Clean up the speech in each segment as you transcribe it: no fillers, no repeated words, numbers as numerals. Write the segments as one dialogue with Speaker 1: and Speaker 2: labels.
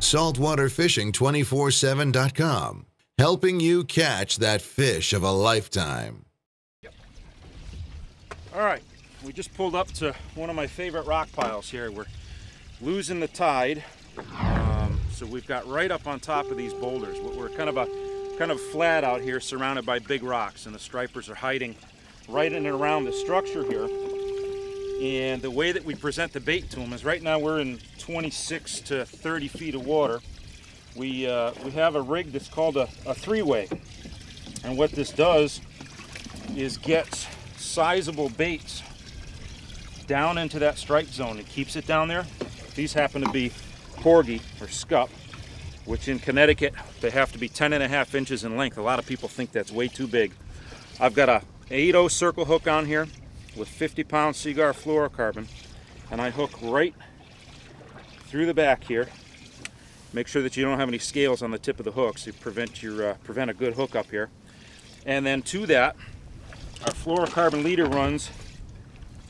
Speaker 1: saltwaterfishing247.com, helping you catch that fish of a lifetime.
Speaker 2: All right, we just pulled up to one of my favorite rock piles here. We're losing the tide, so we've got right up on top of these boulders. We're kind of flat out here, surrounded by big rocks, and the stripers are hiding right in and around the structure here. And the way that we present the bait to them is, right now we're in 26 to 30 feet of water. We have a rig that's called a three-way, and what this does is gets sizable baits down into that strike zone. It keeps it down there. These happen to be porgy or scup, which in Connecticut they have to be 10.5 inches in length. A lot of people think that's way too big. I've got a 8/0 circle hook on here with 50-pound Seaguar fluorocarbon, and I hook right through the back here. Make sure that you don't have any scales on the tip of the hook, so you prevent a good hook up here. And then to that, our fluorocarbon leader runs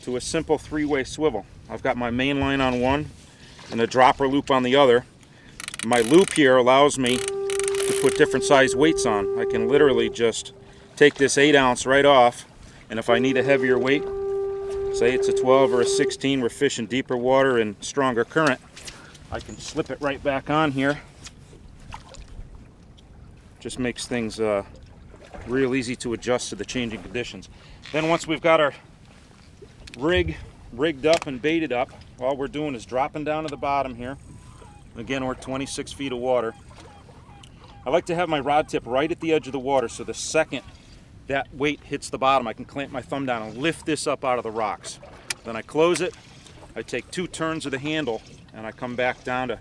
Speaker 2: to a simple three-way swivel. I've got my main line on one and a dropper loop on the other. My loop here allows me to put different size weights on. I can literally just take this 8-ounce right off, and if I need a heavier weight, say it's a 12 or a 16, we're fishing deeper water and stronger current, I can slip it right back on here. Just makes things real easy to adjust to the changing conditions. Then once we've got our rig rigged up and baited up, all we're doing is dropping down to the bottom here. Again, we're 26 feet of water. I like to have my rod tip right at the edge of the water, so the second that weight hits the bottom, I can clamp my thumb down and lift this up out of the rocks. Then I close it, I take 2 turns of the handle, and I come back down to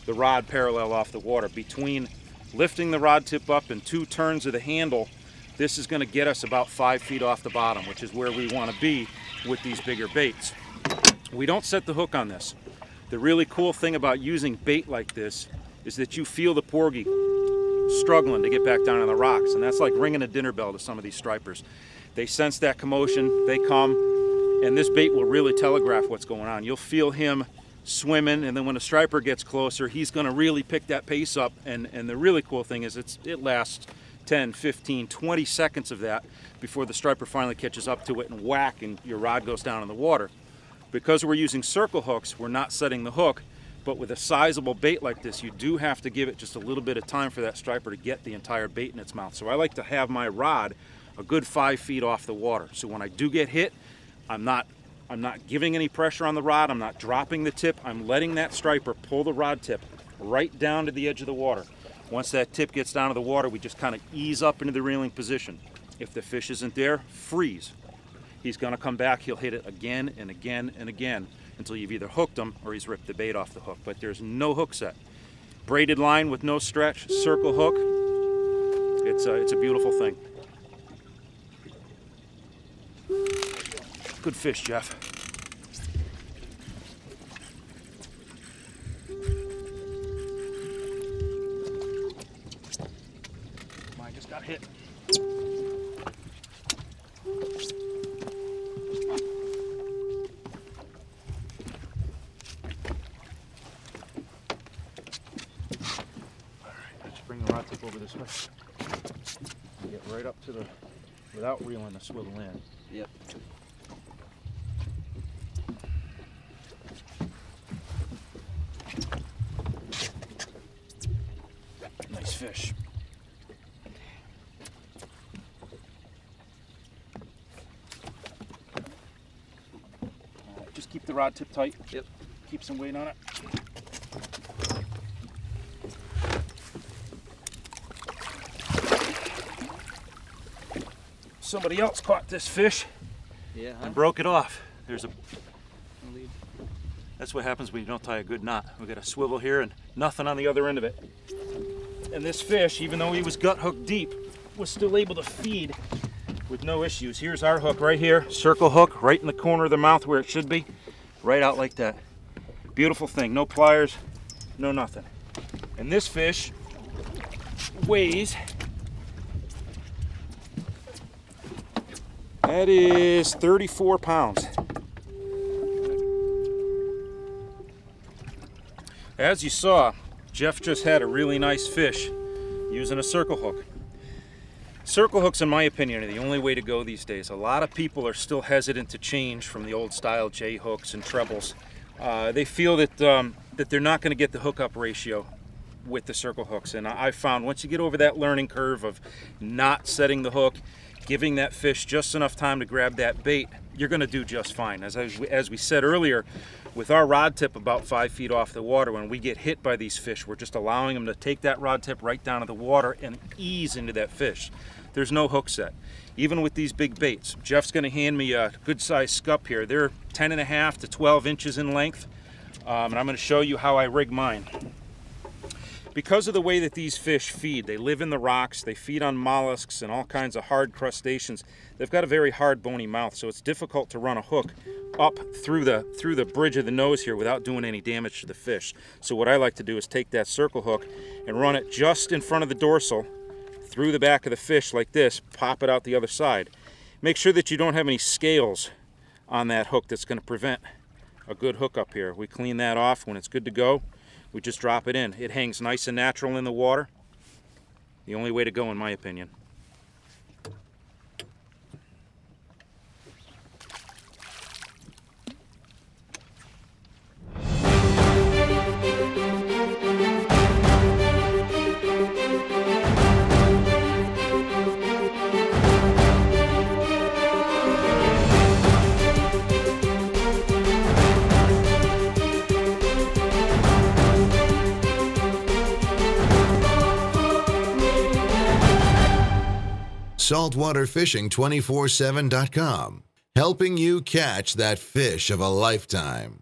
Speaker 2: the rod parallel off the water. Between lifting the rod tip up and 2 turns of the handle, this is going to get us about 5 feet off the bottom, which is where we want to be with these bigger baits. We don't set the hook on this. The really cool thing about using bait like this is that you feel the porgy struggling to get back down on the rocks, and that's like ringing a dinner bell to some of these stripers. They sense that commotion, they come, and this bait will really telegraph what's going on. You'll feel him swimming, and then when a striper gets closer, he's going to really pick that pace up, and the really cool thing is it lasts 10, 15, 20 seconds of that before the striper finally catches up to it and whack, and your rod goes down in the water. Because we're using circle hooks, we're not setting the hook, but with a sizable bait like this, you do have to give it just a little bit of time for that striper to get the entire bait in its mouth. So I like to have my rod a good 5 feet off the water. So when I do get hit, I'm not giving any pressure on the rod, I'm not dropping the tip, I'm letting that striper pull the rod tip right down to the edge of the water. Once that tip gets down to the water, we just kind of ease up into the reeling position. If the fish isn't there, freeze. He's going to come back, he'll hit it again and again and again until you've either hooked him or he's ripped the bait off the hook. But there's no hook set. Braided line with no stretch, circle hook. It's a beautiful thing. Good fish, Jeff. Mine just got hit. Bring the rod tip over this way. Get right up to the, without reeling the swivel in.
Speaker 3: Yep.
Speaker 2: Nice fish. Just keep the rod tip tight.
Speaker 3: Yep.
Speaker 2: Keep some weight on it. Somebody else caught this fish and broke it off. There's a. That's what happens when you don't tie a good knot. We got a swivel here and nothing on the other end of it. And this fish, even though he was gut hooked deep, was still able to feed with no issues. Here's our hook right here, circle hook, right in the corner of the mouth where it should be, right out like that. Beautiful thing, no pliers, no nothing. And this fish weighs, that is 34 pounds. As you saw, Jeff just had a really nice fish using a circle hook. Circle hooks, in my opinion, are the only way to go these days. A lot of people are still hesitant to change from the old style J hooks and trebles. They feel that they're not going to get the hookup ratio with the circle hooks, and I've found once you get over that learning curve of not setting the hook, giving that fish just enough time to grab that bait, you're going to do just fine. As we said earlier, with our rod tip about 5 feet off the water, when we get hit by these fish, we're just allowing them to take that rod tip right down to the water and ease into that fish. There's no hook set. Even with these big baits, Jeff's going to hand me a good sized scup here. They're 10.5 to 12 inches in length, and I'm going to show you how I rig mine. Because of the way that these fish feed, they live in the rocks, they feed on mollusks and all kinds of hard crustaceans. They've got a very hard bony mouth, so it's difficult to run a hook up through the bridge of the nose here without doing any damage to the fish. So what I like to do is take that circle hook and run it just in front of the dorsal through the back of the fish like this, pop it out the other side. Make sure that you don't have any scales on that hook that's going to prevent a good hook up here. We clean that off. When it's good to go, we just drop it in. It hangs nice and natural in the water. The only way to go, in my opinion.
Speaker 1: saltwaterfishing247.com, helping you catch that fish of a lifetime.